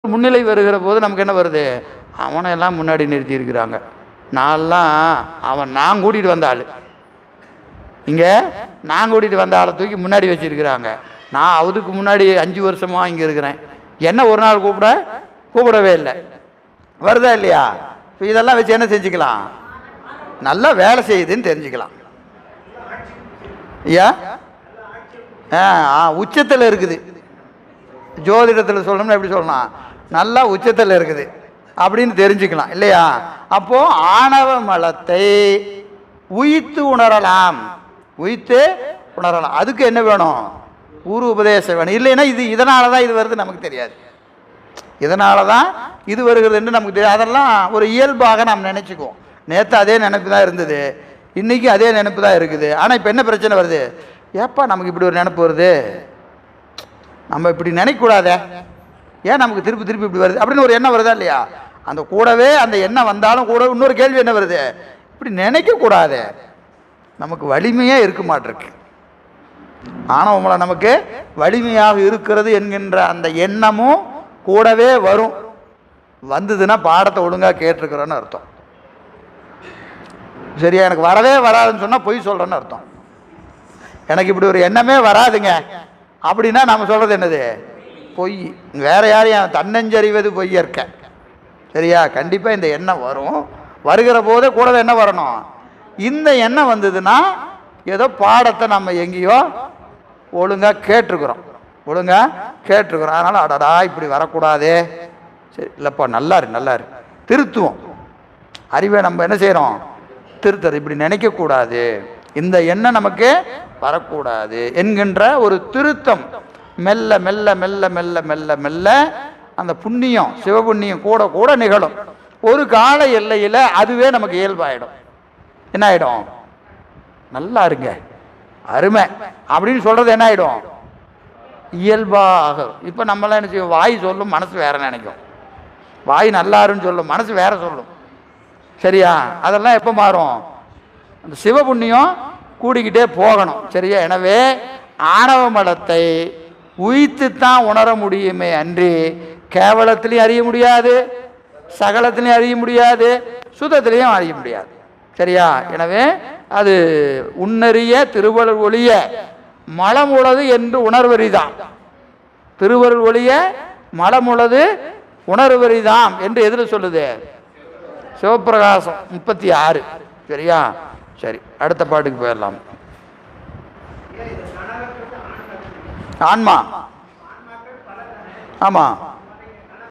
முன்னிலை வருகிற போது நமக்கு என்ன வருது? அவனை எல்லாம் முன்னாடி நிறுத்தி இருக்கிறாங்க. நான் கூட்டிகிட்டு வந்த ஆள், இங்கே நான் கூட்டிகிட்டு வந்த ஆளை தூக்கி முன்னாடி வச்சுருக்கிறாங்க. நான் அதுக்கு முன்னாடி 5 வருஷமாக இங்கே இருக்கிறேன். என்ன ஒரு நாள் கூப்பிடவே இல்லை. வருதா இல்லையா? இப்போ இதெல்லாம் வச்சு என்ன செஞ்சுக்கலாம்? நல்லா வேலை செய்யுதுன்னு தெரிஞ்சுக்கலாம். ஐயா உச்சத்தில் இருக்குது. ஜோதிடத்தில் சொல்லணும்னா எப்படி சொல்லலாம்? நல்லா உச்சத்தில் இருக்குது அப்படின்னு தெரிஞ்சுக்கலாம் இல்லையா? அப்போது ஆணவ மலத்தை உயித்து உணரலாம். அதுக்கு என்ன வேணும்? குரு உபதேசம் வேணும். இல்லைன்னா இதனால தான் இது வருது நமக்கு தெரியாது. இதனால தான் இது வருகிறது என்று நமக்கு தெரியாது. அதெல்லாம் ஒரு இயல்பாக நாம் நினச்சிக்குவோம். நேற்று அதே நினைப்பு தான் இருந்தது, இன்றைக்கி அதே நினைப்பு தான் இருக்குது. ஆனால் இப்போ என்ன பிரச்சனை வருது? ஏப்பா நமக்கு இப்படி ஒரு நினைப்பு வருது, நம்ம இப்படி நினைக்கக்கூடாதே, ஏன் நமக்கு திருப்பி திருப்பி இப்படி வருது அப்படின்னு ஒரு எண்ணம் வருதா இல்லையா? அந்த கூடவே அந்த எண்ணம் வந்தாலும் கூட இன்னொரு கேள்வி என்ன வருது? இப்படி நினைக்கக்கூடாது, நமக்கு வலிமையாக இருக்க மாட்டிருக்கு. ஆணவமலை நமக்கு வலிமையாக இருக்கிறது என்கின்ற அந்த எண்ணமும் கூடவே வரும். வந்ததுன்னா பாடத்தை ஒழுங்காக கேட்டிருக்கிறோன்னு அர்த்தம். சரியா? எனக்கு வரவே வராதுன்னு சொன்னால் பொய் சொல்கிறேன்னு அர்த்தம். எனக்கு இப்படி ஒரு எண்ணமே வராதுங்க அப்படின்னா நம்ம சொல்கிறது என்னது? பொய். வேற யாரையும் தன்னஞ்சறிவது பொய்யற்க. சரியா? கண்டிப்பாக இந்த எண்ணம் வரும். வருகிற போதே கூடவே என்ன வரணும்? இந்த எண்ணம் வந்ததுன்னா ஏதோ பாடத்தை நம்ம எங்கேயோ ஒழுங்காக கேட்டிருக்கிறோம். அதனால் அடடா இப்படி வரக்கூடாதே, சரி இல்லைப்பா நல்லாரு திருத்துவோம். அறிவை நம்ம என்ன செய்கிறோம்? திருத்தது. இப்படி நினைக்கக்கூடாது, இந்த எண்ணம் நமக்கு வரக்கூடாது என்கின்ற ஒரு திருத்தம் மெல்ல மெல்ல மெல்ல மெல்ல மெல்ல மெல்ல அந்த புண்ணியம், சிவபுண்ணியம் கூட கூட நிகழும். ஒரு கால எல்லையில் அதுவே நமக்கு இயல்பாயிடும். என்ன ஆகிடும்? நல்லா இருங்க, அருமை அப்படின்னு சொல்கிறது என்ன ஆகிடும்? இயல்பாக. இப்போ நம்மளாம் என்ன செய்வோம்? வாய் சொல்லும், மனசு வேற நினைக்கும். வாய் நல்லாருன்னு சொல்லும், மனசு வேற சொல்லும். சரியா? அதெல்லாம் எப்போ மாறும்? அந்த சிவபுண்ணியம் கூடிக்கிட்டே போகணும். சரியா? எனவே ஆணவ மலத்தை உயித்துத்தான் உணர முடியுமே அன்றி கேவலத்திலையும் அறிய முடியாது, சகலத்திலையும் அறிய முடியாது, சுதத்திலையும் அறிய முடியாது. சரியா? எனவே அது உன்னறிய திருவருள் ஒளிய மலமுளது என்று உணர்வரிதான். திருவருள் ஒளிய மலமுளது உணர்வரிதாம் என்று எதில் சொல்லுது? சிவப்பிரகாசம் 36. சரியா? சரி, அடுத்த பாட்டுக்கு போயிடலாம். ஆன்மா. ஆமாம்.